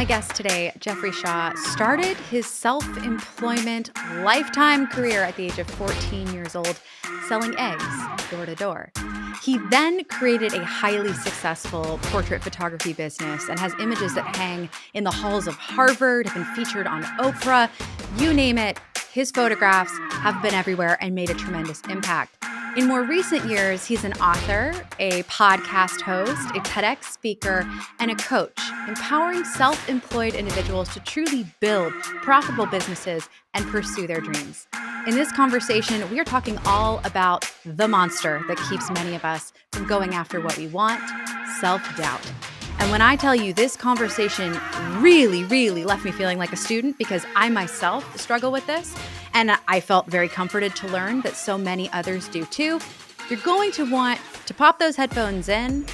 My guest today, Jeffery Shaw, started his self-employment lifetime career at the age of 14 years old, selling eggs door to door. He then created a highly successful portrait photography business and has images that hang in the halls of Harvard, have been featured on Oprah, you name it. His photographs have been everywhere and made a tremendous impact. In more recent years, he's an author, a podcast host, a TEDx speaker, and a coach, empowering self-employed individuals to truly build profitable businesses and pursue their dreams. In this conversation, we are talking all about the monster that keeps many of us from going after what we want, self-doubt. And when I tell you this conversation really left me feeling like a student because I myself struggle with this, and I felt very comforted to learn that so many others do too, you're going to want to pop those headphones in,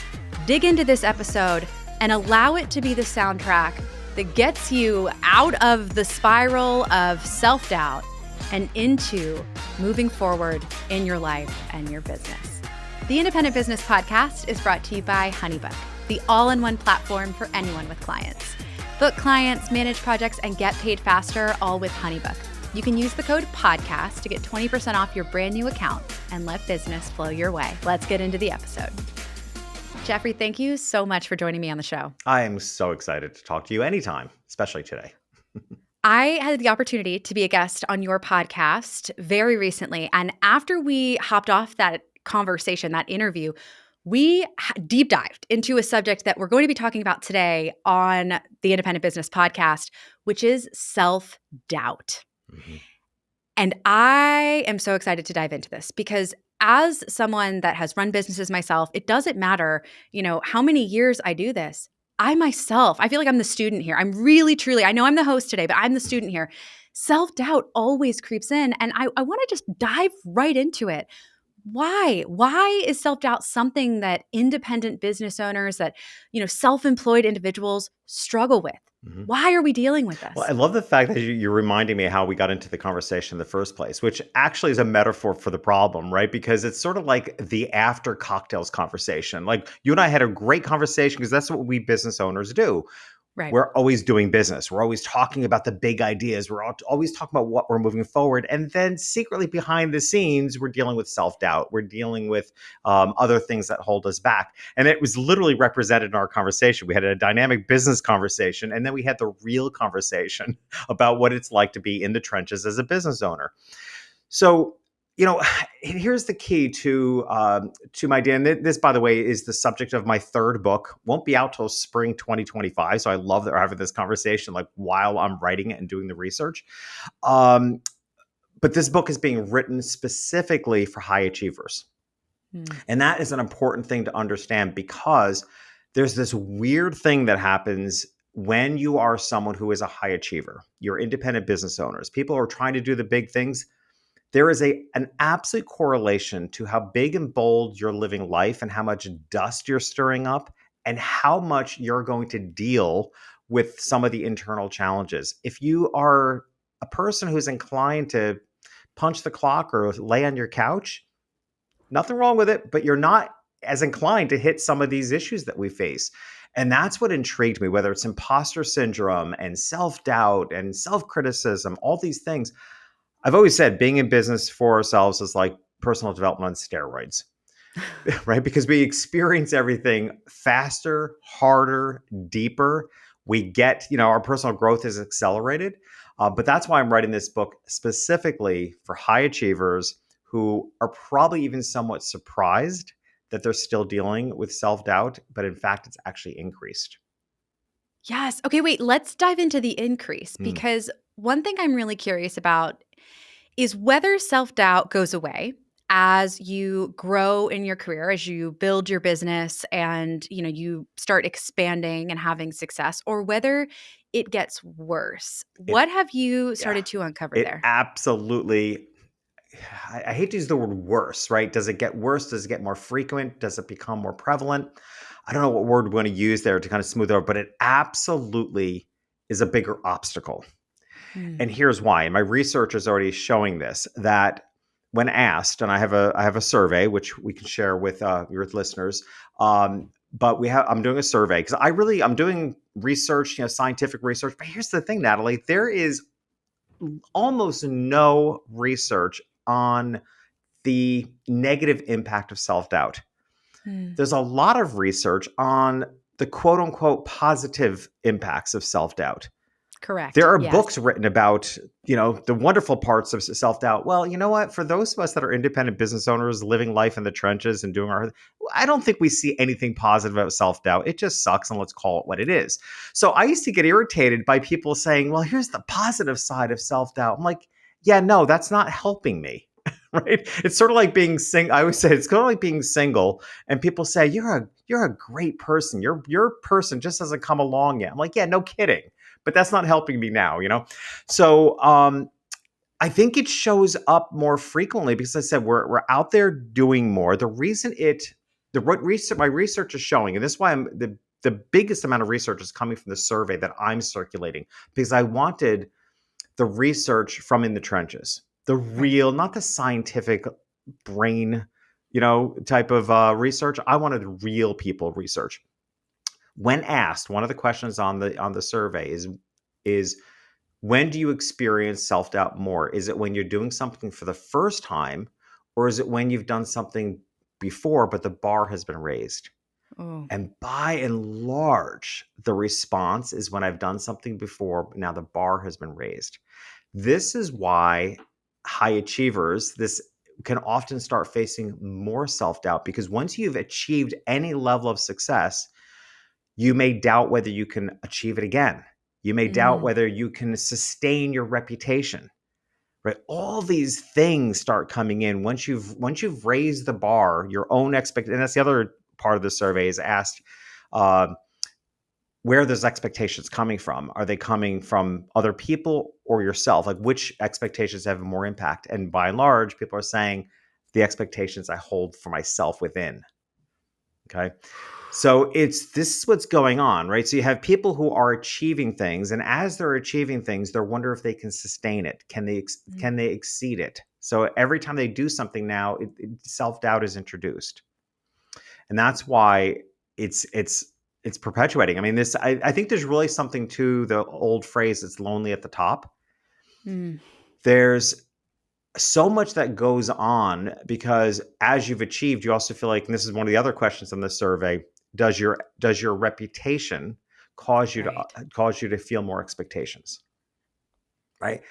dig into this episode, and allow it to be the soundtrack that gets you out of the spiral of self-doubt and into moving forward in your life and your business. The Independent Business Podcast is brought to you by HoneyBook, the all-in-one platform for anyone with clients. Book clients, manage projects, and get paid faster, all with HoneyBook. You can use the code PODCAST to get 20% off your brand new account and let business flow your way. Let's get into the episode. Jeffery, thank you so much for joining me on the show. I am so excited to talk to you anytime, especially today. I had the opportunity to be a guest on your podcast very recently. And after we hopped off that conversation, that interview, we deep dived into a subject that we're going to be talking about today on the Independent Business Podcast, which is self-doubt. Mm-hmm. And I am so excited to dive into this because as someone that has run businesses myself, it doesn't matter, how many years I do this. I feel like I'm the student here. I'm really, truly, I know I'm the host today, but I'm the student here. Self-doubt always creeps in. And I want to just dive right into it. Why? Why is self-doubt something that independent business owners, that, self-employed individuals struggle with? Mm-hmm. Why are we dealing with this? Well, I love the fact that you're reminding me how we got into the conversation in the first place, which actually is a metaphor for the problem, right? Because it's sort of like the after cocktails conversation. Like you and I had a great conversation because that's what we business owners do. Right. We're always doing business. We're always talking about the big ideas. We're always talking about what we're moving forward. And then secretly behind the scenes, we're dealing with self-doubt. We're dealing with other things that hold us back. And it was literally represented in our conversation. We had a dynamic business conversation, and then we had the real conversation about what it's like to be in the trenches as a business owner. So, here's the key to my idea. And this, by the way, is the subject of my third book. Won't be out till spring 2025. So I love that we're having this conversation like while I'm writing it and doing the research. But this book is being written specifically for high achievers. And that is an important thing to understand because there's this weird thing that happens when you are someone who is a high achiever. You're independent business owners. People are trying to do the big things. There is an absolute correlation to how big and bold you're living life and how much dust you're stirring up and how much you're going to deal with some of the internal challenges. If you are a person who's inclined to punch the clock or lay on your couch, nothing wrong with it, but you're not as inclined to hit some of these issues that we face. And that's what intrigued me, whether it's imposter syndrome and self-doubt and self-criticism, all these things. I've always said being in business for ourselves is like personal development on steroids, right? Because we experience everything faster, harder, deeper. We get, our personal growth is accelerated. But that's why I'm writing this book specifically for high achievers who are probably even somewhat surprised that they're still dealing with self-doubt, but in fact, it's actually increased. Yes. Okay, wait, let's dive into the increase because one thing I'm really curious about is whether self-doubt goes away as you grow in your career, as you build your business and, you start expanding and having success, or whether it gets worse. What have you started to uncover there? Absolutely. I hate to use the word worse, right? Does it get worse? Does it get more frequent? Does it become more prevalent? I don't know what word we want to use there to kind of smooth it over, but it absolutely is a bigger obstacle. And here's why. And my research is already showing this, that when asked, and I have a survey, which we can share with your listeners, but I'm doing a survey because I'm doing research, scientific research. But here's the thing, Natalie, there is almost no research on the negative impact of self-doubt. Mm, There's a lot of research on the quote unquote positive impacts of self-doubt. There correct. are Yes. books written about, the wonderful parts of self-doubt. Well, you know what? For those of us that are independent business owners living life in the trenches and I don't think we see anything positive about self-doubt. It just sucks, and let's call it what it is. So I used to get irritated by people saying, well, here's the positive side of self-doubt. I'm like, yeah, no, that's not helping me. Right? It's sort of like being I always say it's kind of like being single, and people say you're a great person. Your person just hasn't come along yet. I'm like, yeah, no kidding. But that's not helping me now. So I think it shows up more frequently because I said we're out there doing more. The reason my research is showing, and this is why the biggest amount of research is coming from the survey that I'm circulating, because I wanted the research from in the trenches, the Right. real, not the scientific brain, type of research. I wanted real people research. When asked, one of the questions on the survey is when do you experience self-doubt more? Is it when you're doing something for the first time, or is it when you've done something before but the bar has been raised? Oh. And by and large, the response is when I've done something before, but now the bar has been raised. This is why high achievers this can often start facing more self-doubt, because once you've achieved any level of success, you may doubt whether you can achieve it again. You may doubt Mm, whether you can sustain your reputation. Right? All these things start coming in once you've raised the bar, your own expect. And that's the other part of the survey is asked uh, where those expectations coming from. Are they coming from other people or yourself? Like which expectations have more impact? And by and large, people are saying the expectations I hold for myself within. Okay. So this is what's going on, right? So you have people who are achieving things, and as they're achieving things, they wonder if they can sustain it. mm. Can they exceed it? So every time they do something now, self-doubt is introduced. And that's why it's perpetuating. I mean, I think there's really something to the old phrase, it's lonely at the top. Mm. There's so much that goes on because as you've achieved, you also feel like, and this is one of the other questions on the survey, does your reputation Right. cause you to feel more expectations, right?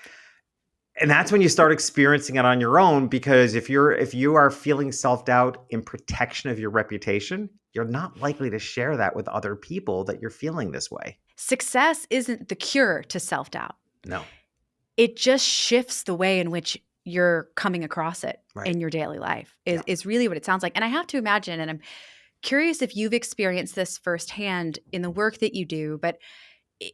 And that's when you start experiencing it on your own, because if you are feeling self-doubt in protection of your reputation, you're not likely to share that with other people that you're feeling this way. Success isn't the cure to self doubt. No. It just shifts the way in which you're coming across it Right. in your daily life, Yeah. is really what it sounds like. And I have to imagine, and I'm curious if you've experienced this firsthand in the work that you do, but i-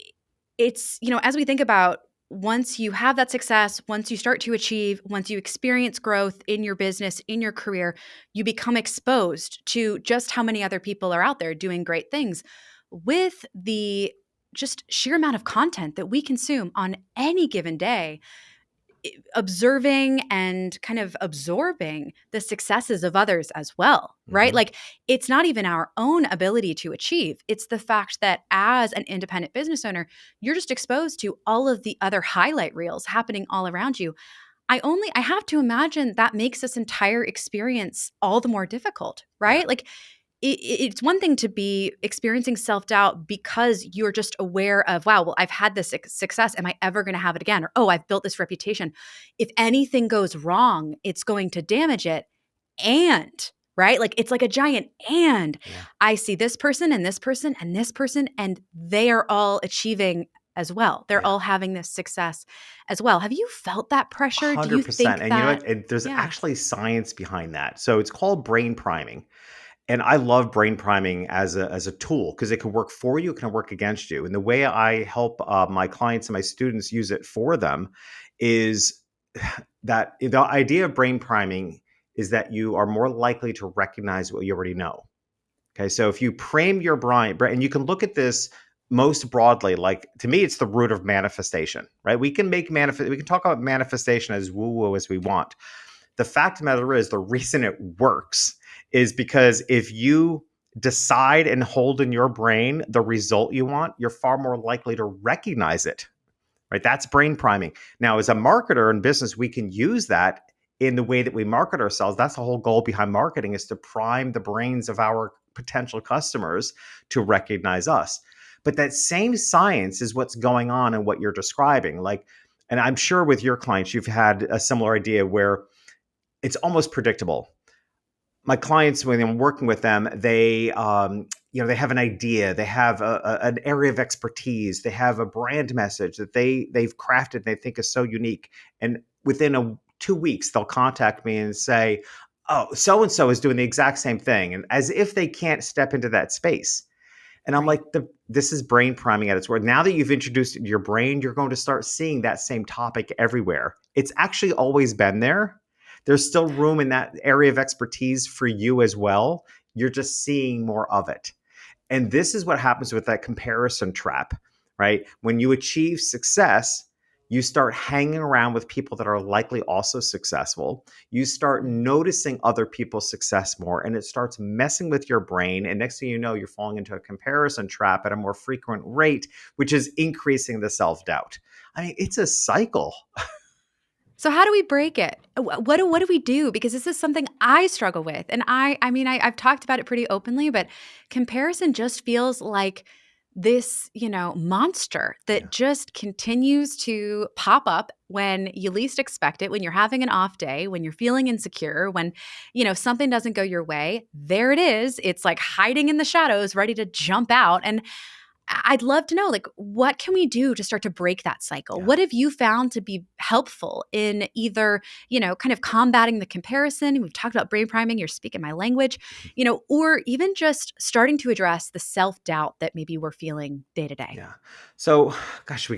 it's, as we think about once you have that success, once you start to achieve, once you experience growth in your business, in your career, you become exposed to just how many other people are out there doing great things with the just sheer amount of content that we consume on any given day. Observing and kind of absorbing the successes of others as well, right? Hmm. Like it's not even our own ability to achieve. It's the fact that as an independent business owner, you're just exposed to all of the other highlight reels happening all around you. I have to imagine that makes this entire experience all the more difficult, Yeah. right? Like it's one thing to be experiencing self-doubt because you're just aware of, wow, well, I've had this success. Am I ever going to have it again? Or, oh, I've built this reputation. If anything goes wrong, it's going to damage it. And, right? Like it's like a giant and. Yeah. I see this person and this person and this person, and they are all achieving as well. They're Yeah. all having this success as well. Have you felt that pressure? Do you 100%. think And you know that? what? There's Yeah. actually science behind that. So it's called brain priming. And I love brain priming as a tool because it can work for you, it can work against you. And the way I help my clients and my students use it for them is that the idea of brain priming is that you are more likely to recognize what you already know. Okay, so if you frame your brain, and you can look at this most broadly, like to me, it's the root of manifestation, right? We can we can talk about manifestation as woo woo as we want. The fact of the matter is, the reason it works is because if you decide and hold in your brain the result you want, you're far more likely to recognize it, right? That's brain priming. Now, as a marketer in business, we can use that in the way that we market ourselves. That's the whole goal behind marketing, is to prime the brains of our potential customers to recognize us. But that same science is what's going on in what you're describing. Like, and I'm sure with your clients, you've had a similar idea where it's almost predictable. My clients, when I'm working with them, they have an idea, they have an area of expertise, they have a brand message that they've crafted and they think is so unique, and within 2 weeks they'll contact me and say, oh, so and so is doing the exact same thing, and as if they can't step into that space. And I'm Right. like, this is brain priming at its word. Now that you've introduced it to your brain, you're going to start seeing that same topic everywhere. It's actually always been there. There's still room in that area of expertise for you as well. You're just seeing more of it. And this is what happens with that comparison trap, right? When you achieve success, you start hanging around with people that are likely also successful. You start noticing other people's success more, and it starts messing with your brain. And next thing you know, you're falling into a comparison trap at a more frequent rate, which is increasing the self doubt. I mean, it's a cycle. So how do we break it? What do we do? Because this is something I struggle with, and I've talked about it pretty openly, but comparison just feels like this, monster Yeah. that just continues to pop up when you least expect it, when you're having an off day, when you're feeling insecure, when, something doesn't go your way. There it is. It's like hiding in the shadows, ready to jump out. And I'd love to know, like, what can we do to start to break that cycle? Yeah. What have you found to be helpful in either, kind of combating the comparison? We've talked about brain priming, you're speaking my language, or even just starting to address the self doubt that maybe we're feeling day to day. Yeah. So, gosh,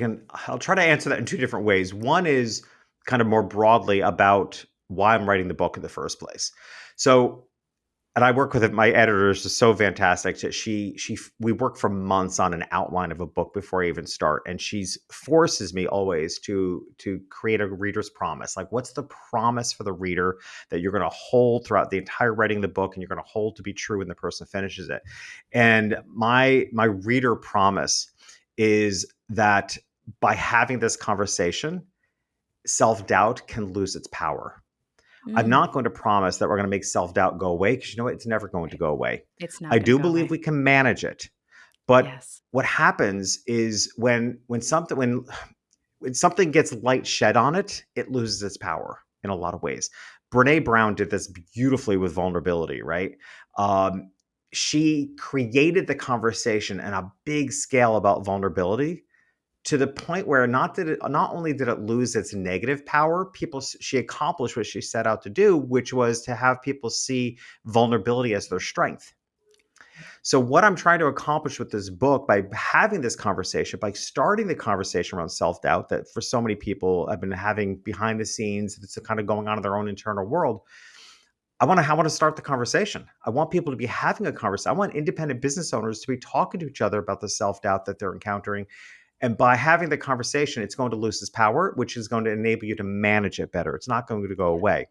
I'll try to answer that in two different ways. One is kind of more broadly about why I'm writing the book in the first place. So, and I work with it. My editor is just so fantastic. We work for months on an outline of a book before I even start, and she's forces me always to create a reader's promise. Like, what's the promise for the reader that you're going to hold throughout the entire writing of the book, and you're going to hold to be true when the person finishes it? And my reader promise is that by having this conversation, self doubt can lose its power. I'm Mm, not going to promise that we're going to make self doubt go away, because you know what? It's never going to right. go away. It's I not going to do go believe away. we can manage it. But Yes. what happens is when something gets light shed on it, it loses its power in a lot of ways. Brene Brown did this beautifully with vulnerability, right? Um, she created the conversation on a big scale about vulnerability, to the point where not only did it lose its negative power, she accomplished what she set out to do, which was to have people see vulnerability as their strength. So what I'm trying to accomplish with this book, by having this conversation, by starting the conversation around self-doubt that for so many people have been having behind the scenes, it's kind of going on in their own internal world. I want to start the conversation. I want people to be having a conversation. I want independent business owners to be talking to each other about the self-doubt that they're encountering. And by having the conversation, it's going to lose its power, which is going to enable you to manage it better. It's not going to go away.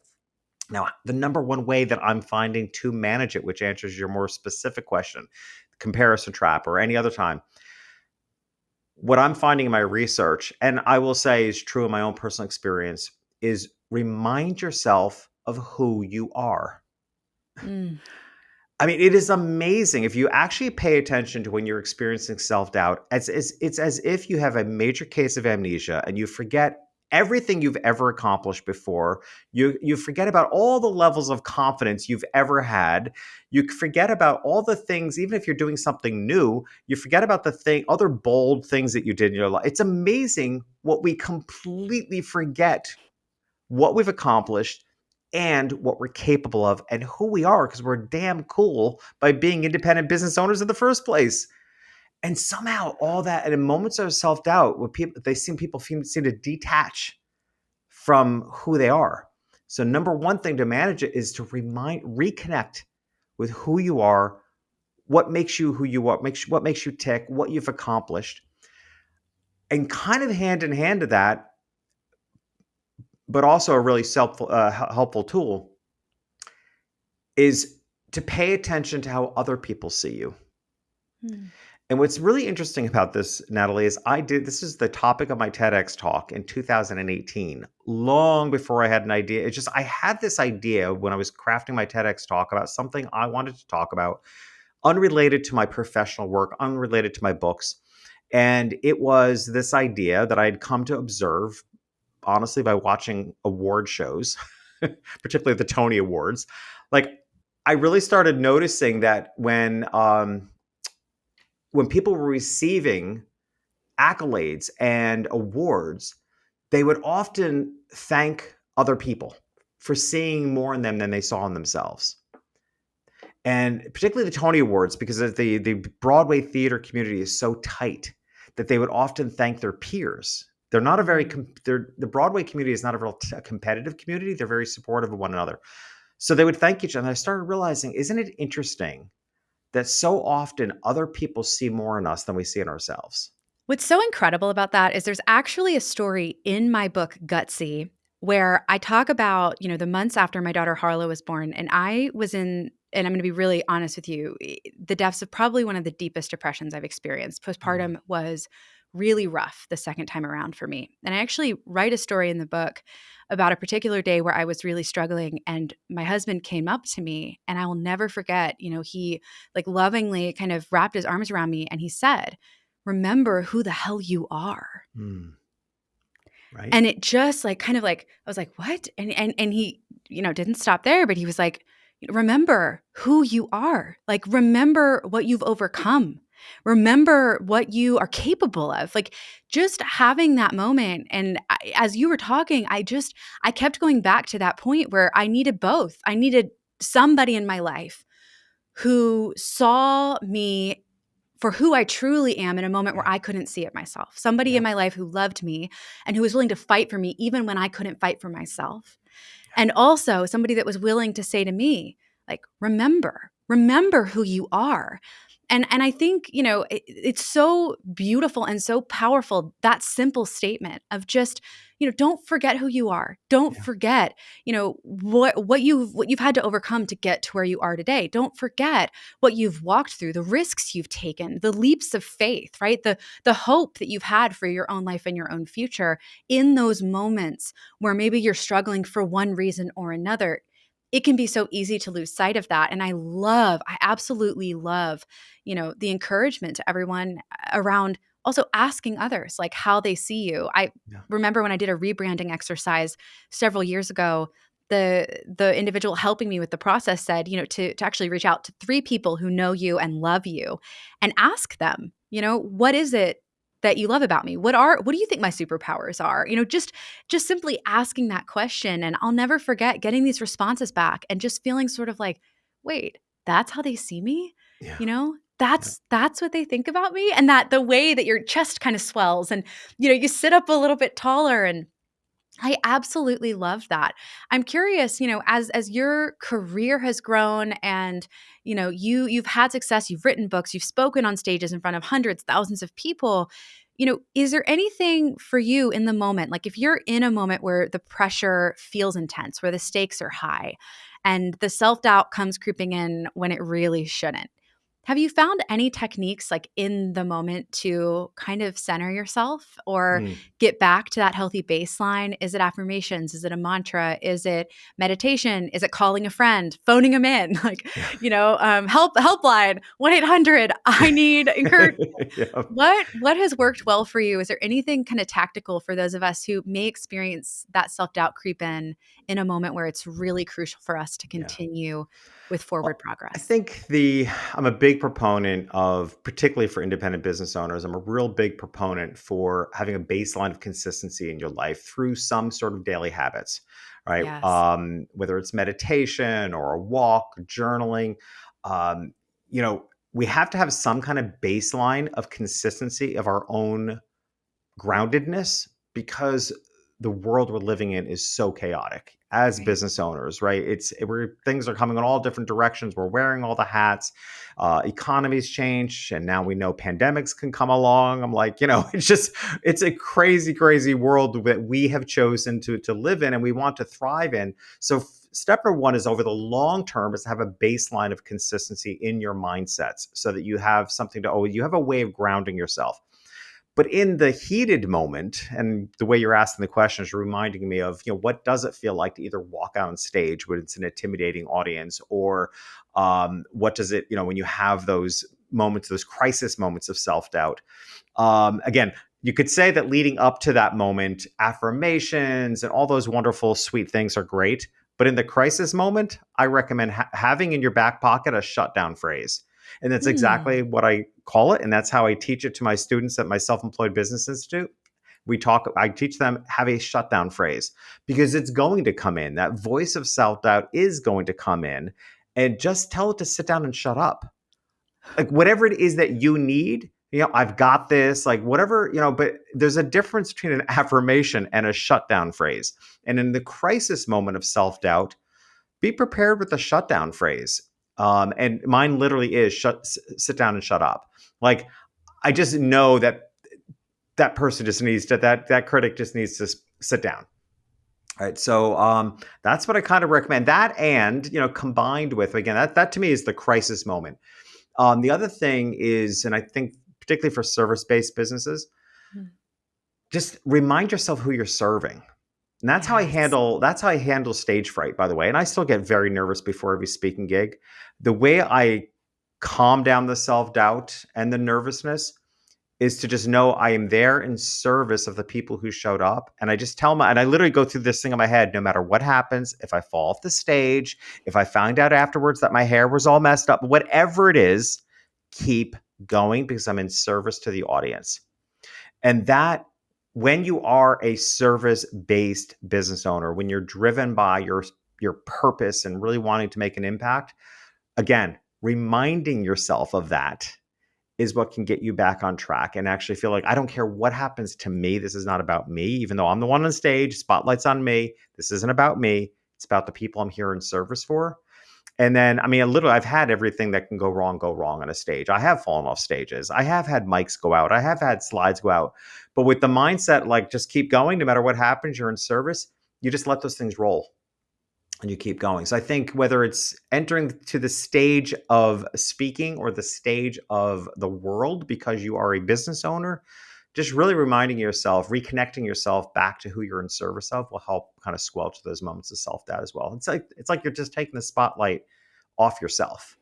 Now, the number one way that I'm finding to manage it, which answers your more specific question, comparison trap or any other time, what I'm finding in my research, and I will say is true in my own personal experience, is remind yourself of who you are. Mm, I mean, it is amazing if you actually pay attention to when you're experiencing self-doubt. It's as if you have a major case of amnesia and you forget everything you've ever accomplished before. You forget about all the levels of confidence you've ever had. You forget about all the things, even if you're doing something new, you forget about other bold things that you did in your life. It's amazing what we completely forget, what we've accomplished and what we're capable of and who we are, because we're damn cool by being independent business owners in the first place. And somehow all that, and in moments of self-doubt, where people seem to detach from who they are. So number one thing to manage it is to reconnect with who you are, what makes you who you are, what makes you tick, what you've accomplished. And kind of hand in hand to that, but also a really helpful tool, is to pay attention to how other people see you. Hmm. And what's really interesting about this, Natalie, is this is the topic of my TEDx talk in 2018, long before I had an idea. It's just, I had this idea when I was crafting my TEDx talk about something I wanted to talk about, unrelated to my professional work, unrelated to my books. And it was this idea that I had come to observe, honestly, by watching award shows, particularly the Tony Awards. Like, I really started noticing that when people were receiving accolades and awards, they would often thank other people for seeing more in them than they saw in themselves. And particularly the Tony Awards, because the Broadway theater community is so tight that they would often thank their peers. They're not a very, the Broadway community is not a real competitive community. They're very supportive of one another. So they would thank each other. And I started realizing, isn't it interesting that so often other people see more in us than we see in ourselves? What's so incredible about that is there's actually a story in my book, Gutsy, where I talk about, the months after my daughter Harlow was born, and I was in, and I'm going to be really honest with you, the depths of probably one of the deepest depressions I've experienced. Mm, Postpartum was really rough the second time around for me. And I actually write a story in the book about a particular day where I was really struggling, and my husband came up to me, and I will never forget, he like lovingly kind of wrapped his arms around me and he said, "Remember who the hell you are." mm, right? And it just like kind of like I was like, "What?" And he, didn't stop there, but he was like, "Remember who you are. Like remember what you've overcome. Remember what you are capable of." Like just having that moment, and as you were talking, I kept going back to that point where I needed both. I needed somebody in my life who saw me for who I truly am in a moment where Yeah, I couldn't see it myself. Somebody in yeah, my life who loved me and who was willing to fight for me even when I couldn't fight for myself. yeah, And also somebody that was willing to say to me, like, remember who you are. And I think, it's so beautiful and so powerful, that simple statement of just, don't forget who you are. Don't yeah, forget, what you've had to overcome to get to where you are today. Don't forget what you've walked through, the risks you've taken, the leaps of faith, right? The hope that you've had for your own life and your own future in those moments where maybe you're struggling for one reason or another. It can be so easy to lose sight of that. And I absolutely love, the encouragement to everyone around also asking others like how they see you. I yeah, remember when I did a rebranding exercise several years ago, the individual helping me with the process said, to actually reach out to 3 people who know you and love you and ask them, what is it that you love about me? What do you think my superpowers are? Just simply asking that question. And I'll never forget getting these responses back and just feeling sort of like, wait, that's how they see me? yeah, yeah, That's what they think about me? And that the way that your chest kind of swells and you sit up a little bit taller, and I absolutely love that. I'm curious, as your career has grown and you've had success, you've written books, you've spoken on stages in front of hundreds, thousands of people, is there anything for you in the moment? Like if you're in a moment where the pressure feels intense, where the stakes are high and the self-doubt comes creeping in when it really shouldn't. Have you found any techniques like in the moment to kind of center yourself or mm, get back to that healthy baseline? Is it affirmations? Is it a mantra? Is it meditation? Is it calling a friend, phoning them in? Like, yeah. helpline, 1-800, I need encouragement. Yeah. What has worked well for you? Is there anything kind of tactical for those of us who may experience that self-doubt creep in a moment where it's really crucial for us to Yeah. continue with forward Well, I progress? think I'm a big proponent of, particularly for independent business owners, I'm a real big proponent for having a baseline of consistency in your life through some sort of daily habits, right? Yes. Whether it's meditation or a walk, journaling, um, you know, we have to have some kind of baseline of consistency of our own groundedness, because the world we're living in is so chaotic as Right. business owners, right? Where things are coming in all different directions. We're wearing all the hats. Economies change, and now we know pandemics can come along. I'm like, it's a crazy, crazy world that we have chosen to live in, and we want to thrive in. So step number one is over the long term is to have a baseline of consistency in your mindsets so that you have something to, oh, you have a way of grounding yourself. But in the heated moment, and the way you're asking the question is reminding me of, what does it feel like to either walk out on stage when it's an intimidating audience, or what does it, when you have those moments, those crisis moments of self-doubt. Again, you could say that leading up to that moment, affirmations and all those wonderful, sweet things are great. But in the crisis moment, I recommend having in your back pocket a shutdown phrase. And that's exactly Hmm. what I call it. And that's how I teach it to my students at my Self-Employed Business Institute. I teach them, have a shutdown phrase, because it's going to come in. That voice of self-doubt is going to come in, and just tell it to sit down and shut up. Like whatever it is that you need, I've got this, like whatever, but there's a difference between an affirmation and a shutdown phrase. And in the crisis moment of self-doubt, be prepared with the shutdown phrase. And mine literally is sit down and shut up. Like, I just know that person just needs to, that critic just needs to sit down. All right. So that's what I kind of recommend. That, and, combined with, again, that to me is the crisis moment. The other thing is, and I think particularly for service-based businesses, Hmm. just remind yourself who you're serving. And Yes. that's how I handle stage fright, by the way. And I still get very nervous before every speaking gig. The way I calm down the self-doubt and the nervousness is to just know I am there in service of the people who showed up. And I just tell them, and I literally go through this thing in my head, no matter what happens, if I fall off the stage, if I find out afterwards that my hair was all messed up, whatever it is, keep going, because I'm in service to the audience. And that, when you are a service-based business owner, when you're driven by your purpose and really wanting to make an impact, again, reminding yourself of that is what can get you back on track and actually feel like, I don't care what happens to me. This is not about me, even though I'm the one on stage, spotlight's on me. This isn't about me. It's about the people I'm here in service for. And then, I mean, literally, I've had everything that can go wrong on a stage. I have fallen off stages. I have had mics go out. I have had slides go out. But with the mindset, like, just keep going, no matter what happens, you're in service, you just let those things roll and you keep going. So I think whether it's entering to the stage of speaking or the stage of the world because you are a business owner, just really reminding yourself, reconnecting yourself back to who you're in service of will help kind of squelch those moments of self-doubt as well. It's like you're just taking the spotlight off yourself.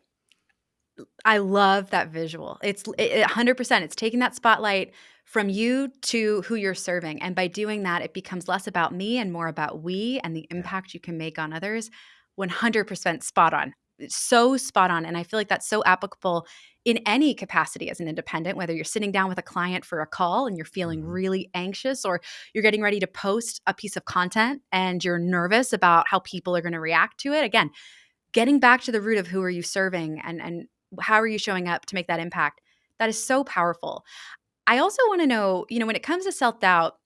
I love that visual. 100%. It's taking that spotlight from you to who you're serving. And by doing that, it becomes less about me and more about we and the Yeah. impact you can make on others. 100% spot on. It's so spot on. And I feel like that's so applicable in any capacity as an independent, whether you're sitting down with a client for a call and you're feeling Mhm. really anxious, or you're getting ready to post a piece of content and you're nervous about how people are going to react to it. Again, getting back to the root of who are you serving and how are you showing up to make that impact, that is so powerful. I also want to know, when it comes to self-doubt,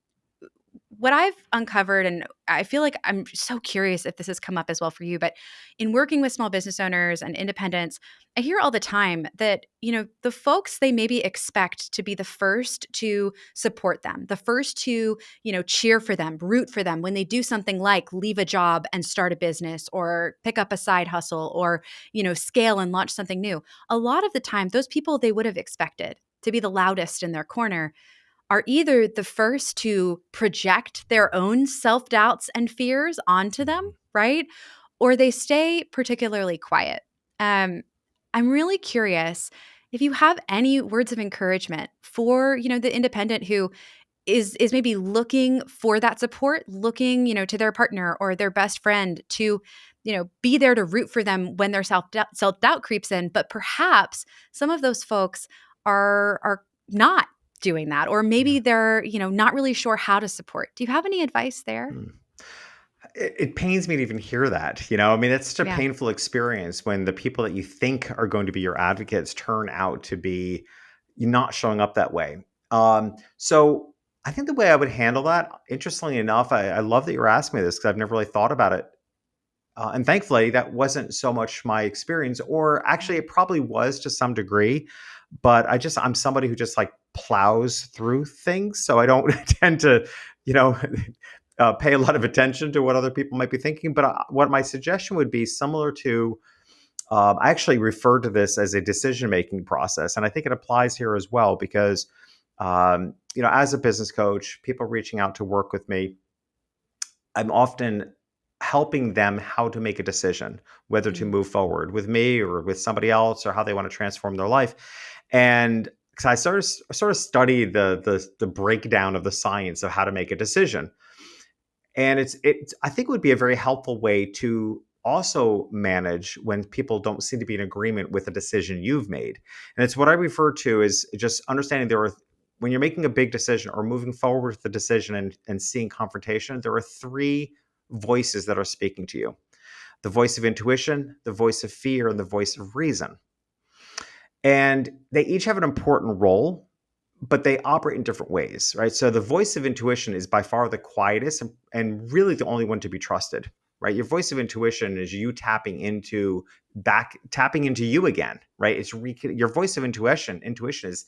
what I've uncovered, and I feel like I'm so curious if this has come up as well for you, but in working with small business owners and independents, I hear all the time that, the folks they maybe expect to be the first to support them, the first to, cheer for them, root for them when they do something like leave a job and start a business or pick up a side hustle or, scale and launch something new. A lot of the time, those people they would have expected to be the loudest in their corner are either the first to project their own self doubts and fears onto them, Mhm. right? Or they stay particularly quiet. Um, I'm really curious if you have any words of encouragement for the independent who is maybe looking for that support, looking to their partner or their best friend to be there to root for them when their self doubt creeps in, but perhaps some of those folks are not doing that, or Yeah. maybe they're not really sure how to support. Do you have any advice there? Mm. It pains me to even hear that. I mean, it's such a Yeah. painful experience when the people that you think are going to be your advocates turn out to be not showing up that way. So I think the way I would handle that, interestingly enough, I love that you're asking me this because I've never really thought about it. And thankfully, that wasn't so much my experience, or actually, it probably was to some degree. But I'm somebody who just like plows through things. So I don't tend to, you know, pay a lot of attention to what other people might be thinking. But what my suggestion would be similar to, I actually refer to this as a decision making process, and I think it applies here as well because, as a business coach, people reaching out to work with me, I'm often helping them how to make a decision, whether to Mm, move forward with me or with somebody else, or how they want to transform their life. And because I sort of study the breakdown of the science of how to make a decision, and it's I think it would be a very helpful way to also manage when people don't seem to be in agreement with a decision you've made. And it's what I refer to as just understanding there are, when you're making a big decision or moving forward with the decision and seeing confrontation, there are three voices that are speaking to you: the voice of intuition, the voice of fear, and the voice of reason. And they each have an important role, but they operate in different ways, right? So the voice of intuition is by far the quietest and really the only one to be trusted, right? Your voice of intuition is you tapping into you again, right? Your voice of intuition is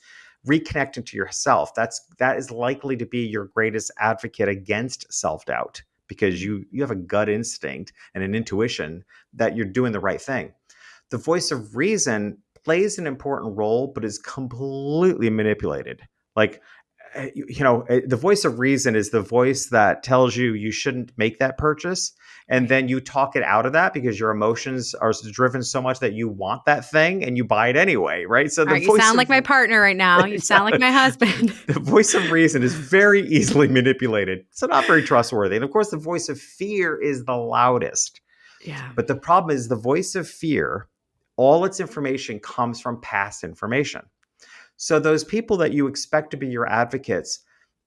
reconnecting to yourself. That is likely to be your greatest advocate against self-doubt, because you have a gut instinct and an intuition that you're doing the right thing. The voice of reason plays an important role, but is completely manipulated. Like, the voice of reason is the voice that tells you you shouldn't make that purchase. And right. then you talk it out of that because your emotions are driven so much that you want that thing and you buy it anyway, right? So All the right. You voice sound like of my partner right now. You sound like my husband. the voice of reason is very easily manipulated. So not very trustworthy. And of course, the voice of fear is the loudest. Yeah. But the problem is the voice of fear, all its information comes from past information. So those people that you expect to be your advocates,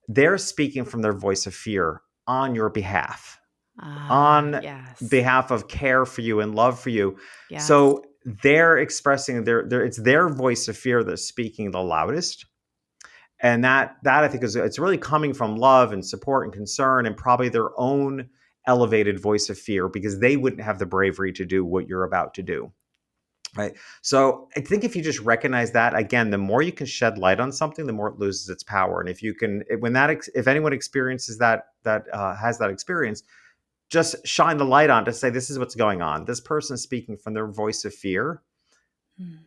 they're speaking from their voice of fear on your behalf, Ah, on yes. behalf of care for you and love for you. Yes. So they're expressing it's their voice of fear that's speaking the loudest. And that I think it's really coming from love and support and concern, and probably their own elevated voice of fear, because they wouldn't have the bravery to do what you're about to do. Right. So I think if you just recognize that, again, the more you can shed light on something, the more it loses its power. And if you can, if anyone experiences that has that experience, just shine the light on to say, this is what's going on. This person is speaking from their voice of fear. Mm.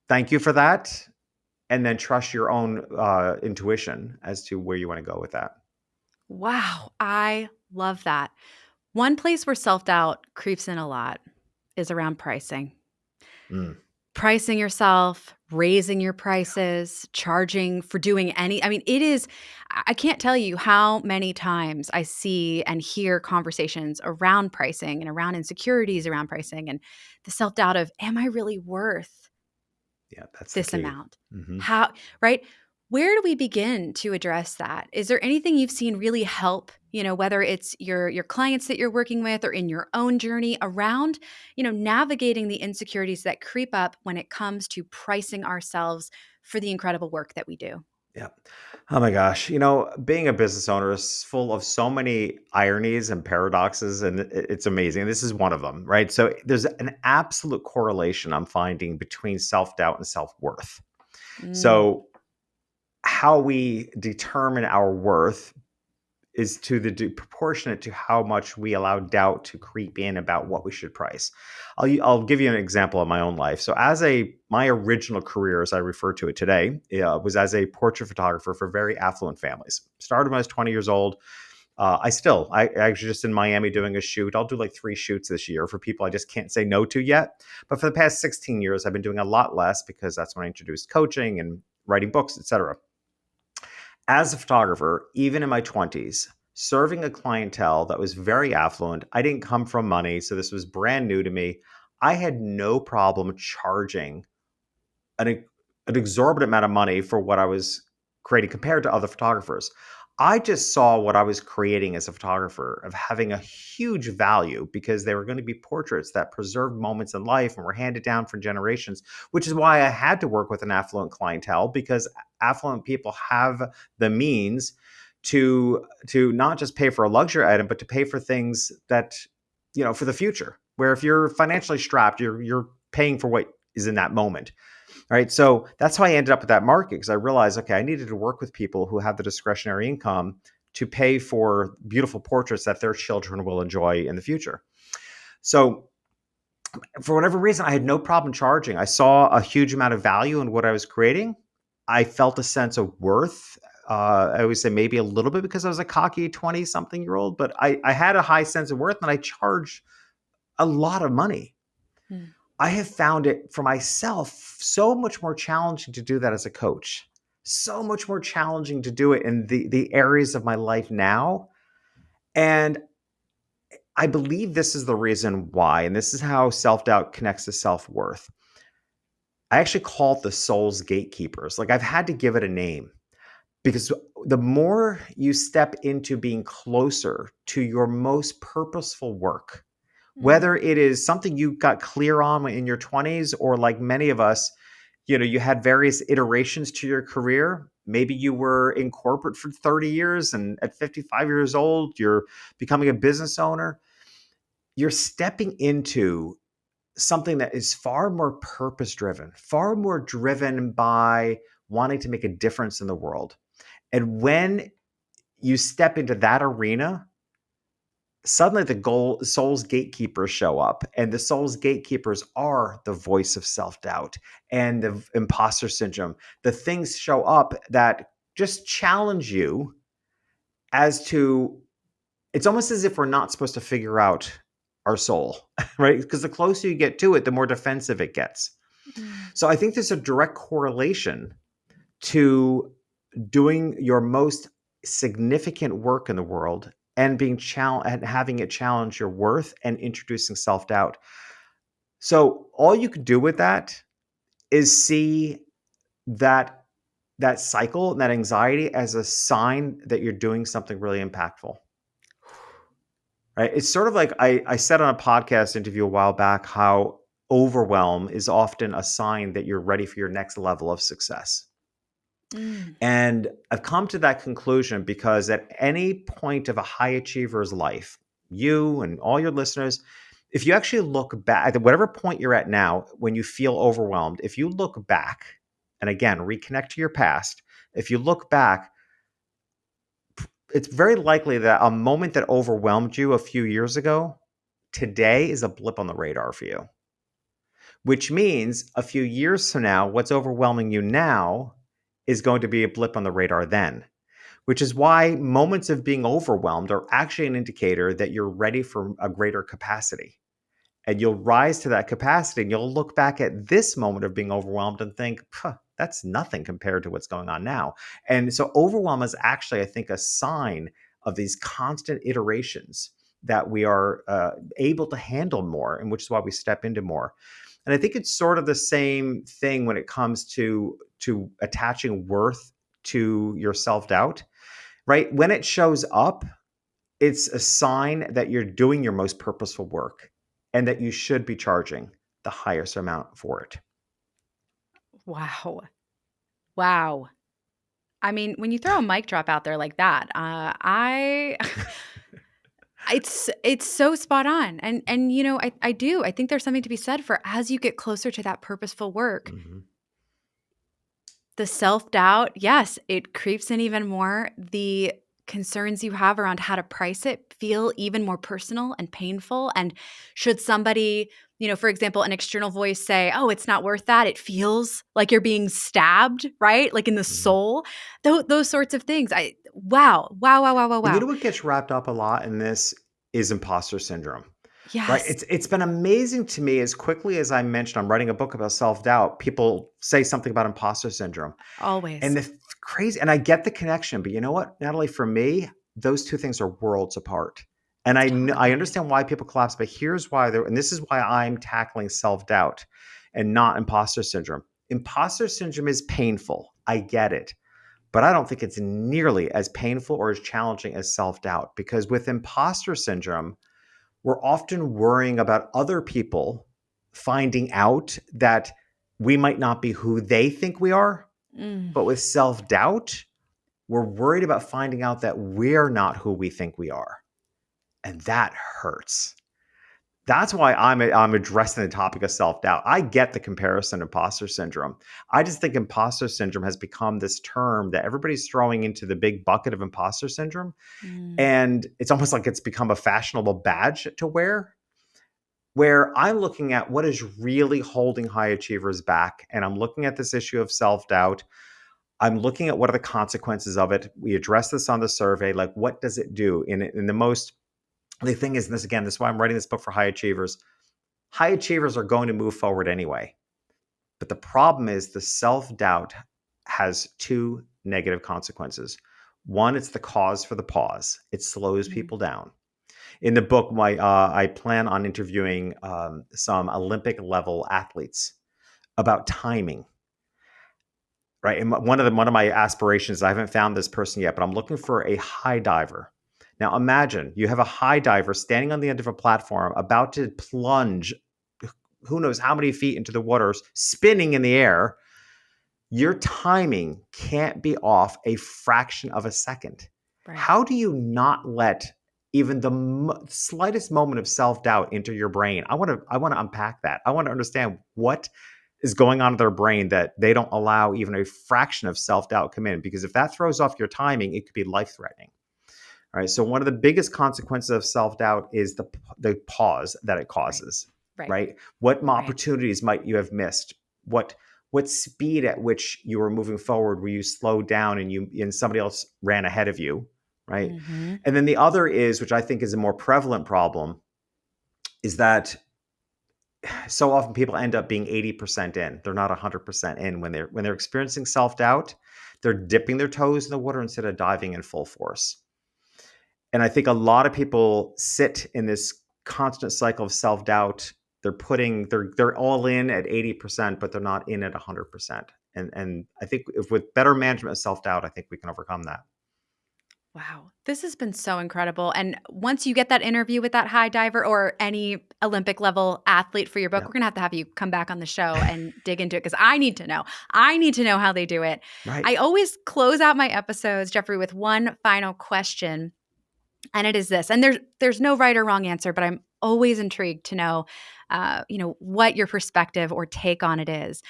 Thank you for that. And then trust your own intuition as to where you want to go with that. Wow. I love that. One place where self doubt creeps in a lot is around pricing. Mm, Pricing yourself, raising your prices, charging for doing I mean, it is, I can't tell you how many times I see and hear conversations around pricing and around insecurities around pricing and the self doubt of, am I really worth yeah, that's the this key. amount? Hmm. How, right? Where do we begin to address that? Is there anything you've seen really help, whether it's your clients that you're working with or in your own journey around, navigating the insecurities that creep up when it comes to pricing ourselves for the incredible work that we do? Yeah. Oh my gosh. Being a business owner is full of so many ironies and paradoxes, and it's amazing. This is one of them, right? So there's an absolute correlation I'm finding between self doubt and self worth. Mm, So, how we determine our worth is to proportionate to how much we allow doubt to creep in about what we should price. I'll give you an example of my own life. So my original career, as I refer to it today, was as a portrait photographer for very affluent families. Started when I was 20 years old. I actually just in Miami doing a shoot. I'll do like 3 shoots this year for people I just can't say no to yet. But for the past 16 years, I've been doing a lot less because that's when I introduced coaching and writing books, etc. As a photographer, even in my 20s, serving a clientele that was very affluent, I didn't come from money, so this was brand new to me. I had no problem charging an, an exorbitant amount of money for what I was creating compared to other photographers. I just saw what I was creating as a photographer of having a huge value because they were going to be portraits that preserved moments in life and were handed down for generations, which is why I had to work with an affluent clientele, because affluent people have the means to not just pay for a luxury item, but to pay for things that, for the future. Where if you're financially strapped, you're paying for what is in that moment. Right. So that's how I ended up with that market, because I realized, okay, I needed to work with people who have the discretionary income to pay for beautiful portraits that their children will enjoy in the future. So for whatever reason, I had no problem charging. I saw a huge amount of value in what I was creating. I felt a sense of worth. I always say maybe a little bit because I was a cocky 20 something year old, but I had a high sense of worth and I charged a lot of money. Mm. I have found it for myself so much more challenging to do that as a coach, so much more challenging to do it in the areas of my life now. And I believe this is the reason why, and this is how self-doubt connects to self-worth. I actually call it the soul's gatekeepers. Like I've had to give it a name because the more you step into being closer to your most purposeful work, Mm. whether it is something you got clear on in your 20s or like many of us, you had various iterations to your career. Maybe you were in corporate for 30 years and at 55 years old, you're becoming a business owner. You're stepping into something that is far more purpose driven, far more driven by wanting to make a difference in the world. And when you step into that arena, suddenly soul's gatekeepers show up, and the soul's gatekeepers are the voice of self-doubt and the imposter syndrome. The things show up that just challenge you as to, it's almost as if we're not supposed to figure out our soul, right? Because the closer you get to it, the more defensive it gets. Mm. So I think there's a direct correlation to doing your most significant work in the world and being and having it challenge your worth and introducing self-doubt. So all you can do with that is see that cycle and that anxiety as a sign that you're doing something really impactful. Right? It's sort of like I said on a podcast interview a while back how overwhelm is often a sign that you're ready for your next level of success. Mm. And I've come to that conclusion because at any point of a high achiever's life, you and all your listeners, if you actually look back at whatever point you're at now, when you feel overwhelmed, if you look back and again, reconnect to your past, if you look back, it's very likely that a moment that overwhelmed you a few years ago, today is a blip on the radar for you, which means a few years from now, what's overwhelming you now is going to be a blip on the radar then, which is why moments of being overwhelmed are actually an indicator that you're ready for a greater capacity. And you'll rise to that capacity and you'll look back at this moment of being overwhelmed and think, that's nothing compared to what's going on now. And so overwhelm is actually, I think, a sign of these constant iterations that we are able to handle more, and which is why we step into more. And I think it's sort of the same thing when it comes to attaching worth to your self-doubt, right? When it shows up, it's a sign that you're doing your most purposeful work and that you should be charging the highest amount for it. Wow. Wow. I mean, when you throw a mic drop out there like that, I it's so spot on. And I do. I think there's something to be said for as you get closer to that purposeful work, Mm-hmm. the self-doubt, yes, it creeps in even more. The concerns you have around how to price it feel even more personal and painful. And should somebody, for example, an external voice say, "Oh, it's not worth that," it feels like you're being stabbed, right? Like in the Mm-hmm. soul. Those sorts of things. Wow. Wow, wow, wow, wow, And you wow. know what gets wrapped up a lot in this is imposter syndrome, right? Yes, It's been amazing to me as quickly as I mentioned, I'm writing a book about self-doubt. People say something about imposter syndrome. And always. the crazy, and I get the connection, but you know what, Natalie, for me, those two things are worlds apart. And I Totally. understand why people collapse, but here's why and this is why I'm tackling self-doubt and not imposter syndrome. Imposter syndrome is painful. I get it. But I don't think it's nearly as painful or as challenging as self-doubt, because with imposter syndrome, we're often worrying about other people finding out that we might not be who they think we are. Mm. But with self-doubt, we're worried about finding out that we're not who we think we are. And that hurts. That's why I'm addressing the topic of self-doubt. I get the comparison imposter syndrome. I just think imposter syndrome has become this term that everybody's throwing into the big bucket of imposter syndrome. Mm, And it's almost like it's become a fashionable badge to wear, where I'm looking at what is really holding high achievers back. And I'm looking at this issue of self-doubt. I'm looking at what are the consequences of it. We address this on the survey. Like, what does it do? In the most, the thing is, this is why I'm writing this book for high achievers. High achievers are going to move forward anyway. But the problem is the self-doubt has two negative consequences. One, it's the cause for the pause. It slows mm, people down. In the book, I plan on interviewing some Olympic level athletes about timing, right? And one of my aspirations, I haven't found this person yet, but I'm looking for a high diver. Now imagine you have a high diver standing on the end of a platform about to plunge who knows how many feet into the waters, spinning in the air. Your timing can't be off a fraction of a second. right. How do you not let even the slightest moment of self-doubt enter your brain? I want to unpack that. I want to understand what is going on in their brain that they don't allow even a fraction of self-doubt come in, because if that throws off your timing, it could be life-threatening. All right. So one of the biggest consequences of self-doubt is the pause that it Right. causes, Right. right? What Right. opportunities might you have missed? What speed at which you were moving forward where you slowed down and somebody else ran ahead of you, right? Mm-hmm. And then the other is, which I think is a more prevalent problem, is that so often people end up being 80% in. They're not 100% in when they're experiencing self-doubt. They're dipping their toes in the water instead of diving in full force. And I think a lot of people sit in this constant cycle of self-doubt. They're all in at 80%, but they're not in at 100%. And I think if with better management of self-doubt, I think we can overcome that. Wow. This has been so incredible. And once you get that interview with that high diver or any Olympic level athlete for your book, Yeah. we're going to have you come back on the show and dig into it because I need to know. I need to know how they do it. Right. I always close out my episodes, Jeffrey, with one final question. And it is this. And there's no right or wrong answer, but I'm always intrigued to know what your perspective or take on it is.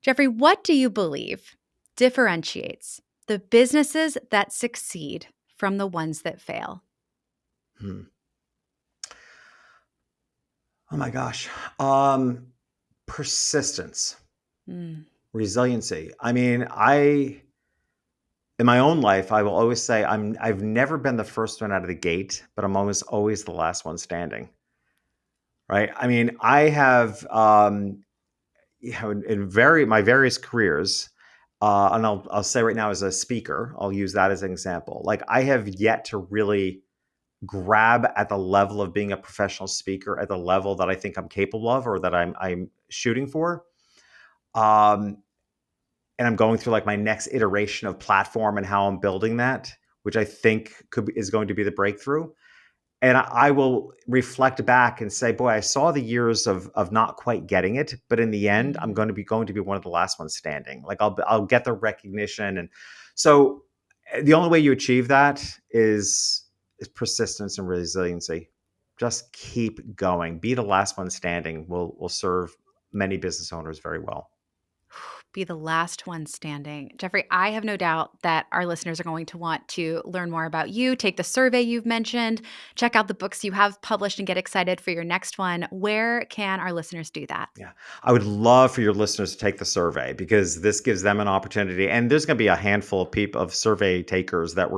Jeffrey, what do you believe differentiates the businesses that succeed from the ones that fail? Hmm. Oh my gosh. Um, Persistence, Mm, resiliency. I mean, in my own life, I will always say I've never been the first one out of the gate, but I'm always the last one standing. Right. I mean, I have in my various careers, and I'll say right now as a speaker, I'll use that as an example. Like I have yet to really grab at the level of being a professional speaker at the level that I think I'm capable of or that I'm shooting for. Um, and I'm going through like my next iteration of platform and how I'm building that, which I think is going to be the breakthrough. And I will reflect back and say, boy, I saw the years of not quite getting it, but in the end, I'm mm. going to be one of the last ones standing. Like I'll get the recognition, and so the only way you achieve that is persistence and resiliency. Just keep going. Be the last one standing. Will serve many business owners very well. Be the last one standing. Jeffrey, I have no doubt that our listeners are going to want to learn more about you, take the survey you've mentioned, check out the books you have published, and get excited for your next one. Where can our listeners do that? Yeah. I would love for your listeners to take the survey because this gives them an opportunity. And there's going to be a handful of people, of survey takers that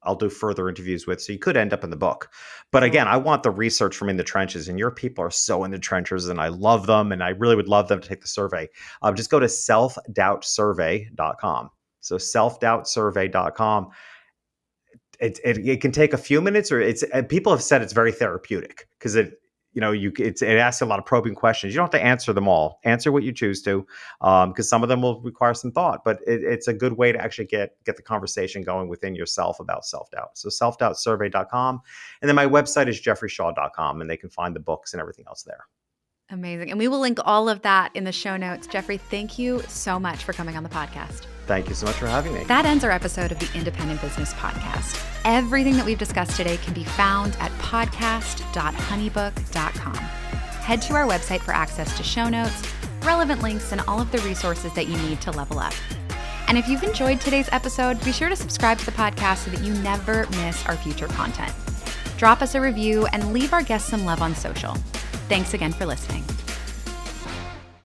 I'll do further interviews with. So you could end up in the book. But again, Cool. I want the research from in the trenches, and your people are so in the trenches and I love them. And I really would love them to take the survey. Just go to selfdoubtsurvey.com. So selfdoubtsurvey.com. It can take a few minutes, or people have said it's very therapeutic because it asks a lot of probing questions. You don't have to answer them all. Answer what you choose to, because some of them will require some thought. But it's a good way to actually get the conversation going within yourself about self doubt. So selfdoubtsurvey.com, and then my website is jeffreyshaw.com, and they can find the books and everything else there. Amazing. And we will link all of that in the show notes. Jeffrey, thank you so much for coming on the podcast. Thank you so much for having me. That ends our episode of the Independent Business Podcast. Everything that we've discussed today can be found at podcast.honeybook.com. Head to our website for access to show notes, relevant links, and all of the resources that you need to level up. And if you've enjoyed today's episode, be sure to subscribe to the podcast so that you never miss our future content. Drop us a review and leave our guests some love on social. Thanks again for listening.